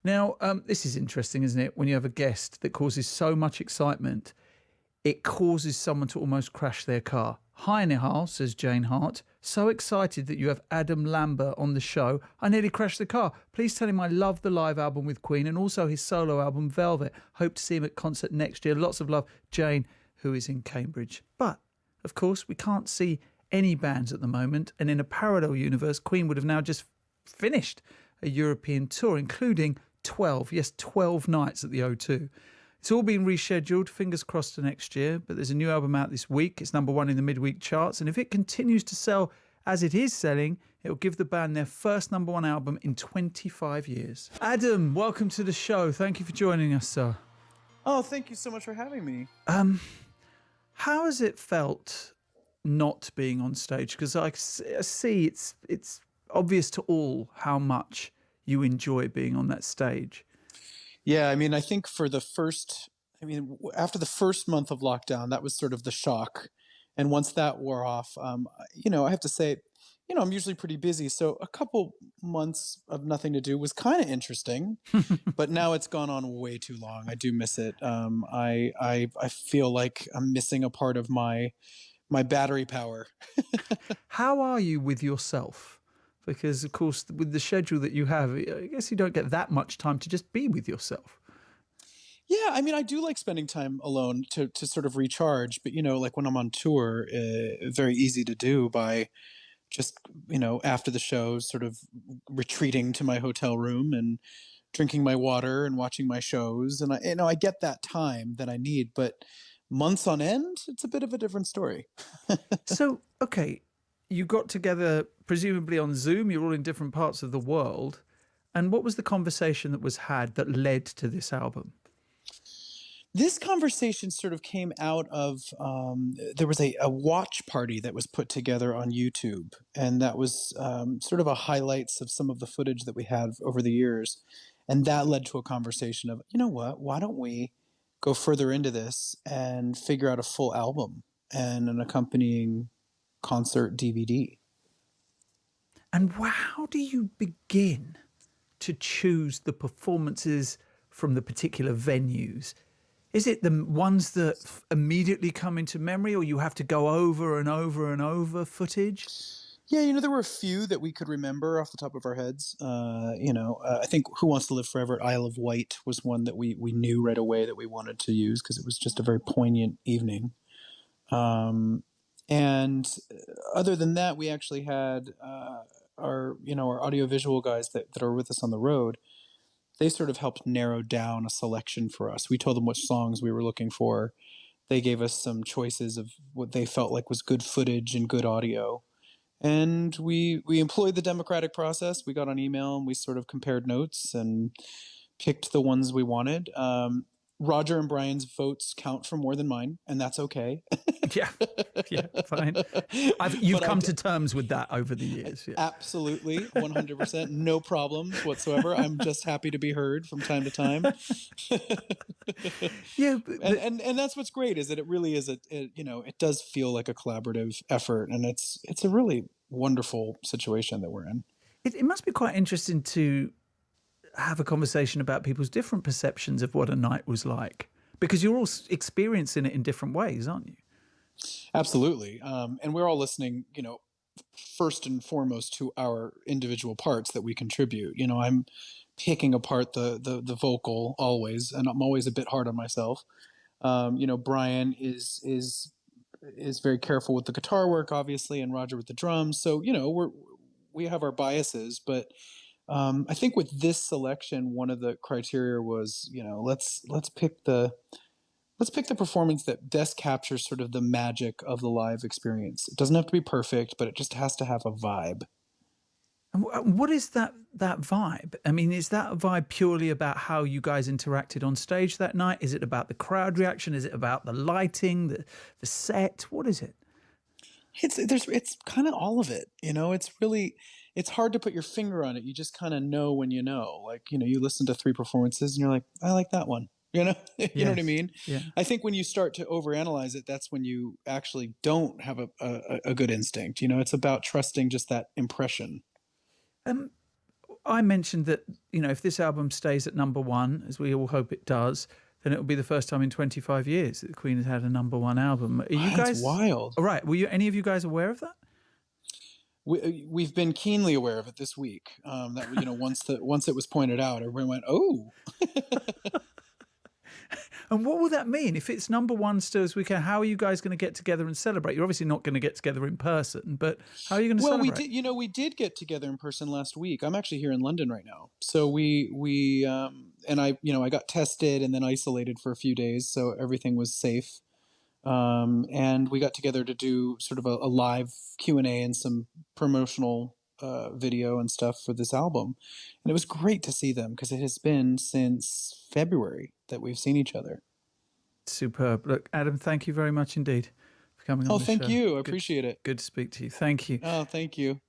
Now, this is interesting, isn't it? When you have a guest that causes so much excitement, it causes someone to almost crash their car. Hi, Nihal, says Jane Hart. So excited that you have Adam Lambert on the show. I nearly crashed the car. Please tell him I love the live album with Queen and also his solo album, Velvet. Hope to see him at concert next year. Lots of love, Jane, who is in Cambridge. But, of course, we can't see any bands at the moment. And in a parallel universe, Queen would have now just finished a European tour, including 12 nights at the O2. It's all been rescheduled, fingers crossed, to next year, but there's a new album out this week. It's number one in the midweek charts, and if it continues to sell as it is selling, it'll give the band their first number one album in 25 years. Adam, welcome to the show. Thank you for joining us, sir. Oh, thank you so much for having me. How has it felt not being on stage? Because I see it's obvious to all how much you enjoy being on that stage. Yeah, I mean, I think after the first month of lockdown, that was sort of the shock. And once that wore off, I have to say, I'm usually pretty busy. So a couple months of nothing to do was kind of interesting, but now it's gone on way too long. I do miss it. I feel like I'm missing a part of my battery power. How are you with yourself? Because, of course, with the schedule that you have, I guess you don't get that much time to just be with yourself. Yeah, I mean, I do like spending time alone to sort of recharge. But, like when I'm on tour, very easy to do by just, after the show, sort of retreating to my hotel room and drinking my water and watching my shows. And, I get that time that I need. But months on end, it's a bit of a different story. So, okay, you got together presumably on Zoom. You're all in different parts of the world. And what was the conversation that was had that led to this album? This conversation sort of came out of there was a watch party that was put together on YouTube, and that was sort of a highlights of some of the footage that we had over the years, and that led to a conversation of, you know what, why don't we go further into this and figure out a full album and an accompanying concert DVD. And how do you begin to choose the performances from the particular venues? Is it the ones that immediately come into memory, or you have to go over and over and over footage? Yeah, there were a few that we could remember off the top of our heads. I think Who Wants to Live Forever at Isle of Wight was one that we knew right away that we wanted to use because it was just a very poignant evening. And other than that, we actually had our audiovisual guys that are with us on the road. They sort of helped narrow down a selection for us. We told them which songs we were looking for. They gave us some choices of what they felt like was good footage and good audio. And we employed the democratic process. We got on email and we sort of compared notes and picked the ones we wanted. Roger and Brian's votes count for more than mine, and that's okay. Yeah, fine. You've come to terms with that over the years. Yeah. Absolutely, 100%, no problems whatsoever. I'm just happy to be heard from time to time. Yeah, and that's what's great is that it really is it does feel like a collaborative effort, and it's a really wonderful situation that we're in. It must be quite interesting to have a conversation about people's different perceptions of what a night was like, because you're all experiencing it in different ways, aren't you? Absolutely. And we're all listening, first and foremost to our individual parts that we contribute. I'm picking apart the vocal always, and I'm always a bit hard on myself. Brian is very careful with the guitar work, obviously, and Roger with the drums. So, we have our biases, but I think with this selection, one of the criteria was, let's pick the performance that best captures sort of the magic of the live experience. It doesn't have to be perfect, but it just has to have a vibe. And what is that vibe? I mean, is that a vibe purely about how you guys interacted on stage that night? Is it about the crowd reaction? Is it about the lighting, the set? What is it? It's kind of all of it. It's hard to put your finger on it. You just kind of know when you know. Like, you listen to 3 performances and you're like, I like that one. You know what I mean? Yeah. I think when you start to overanalyze it, that's when you actually don't have a good instinct. It's about trusting just that impression. I mentioned that, if this album stays at number one, as we all hope it does, then it will be the first time in 25 years that the Queen has had a number one album. Are you That's guys wild. all right? Were you any of you guys aware of that? We've been keenly aware of it this week. That once it was pointed out, everyone went, "Oh." And what will that mean if it's number one still this weekend? How are you guys going to get together and celebrate? You're obviously not going to get together in person, but how are you going to Well, celebrate? we did get together in person last week. I'm actually here in London right now. So we and I got tested and then isolated for a few days, so everything was safe. And we got together to do sort of a live Q&A and some promotional video and stuff for this album. And it was great to see them because it has been since February that we've seen each other. Superb. Look, Adam, thank you very much indeed for coming on the show. Oh, thank you. I appreciate it. Good to speak to you. Thank you. Oh, thank you.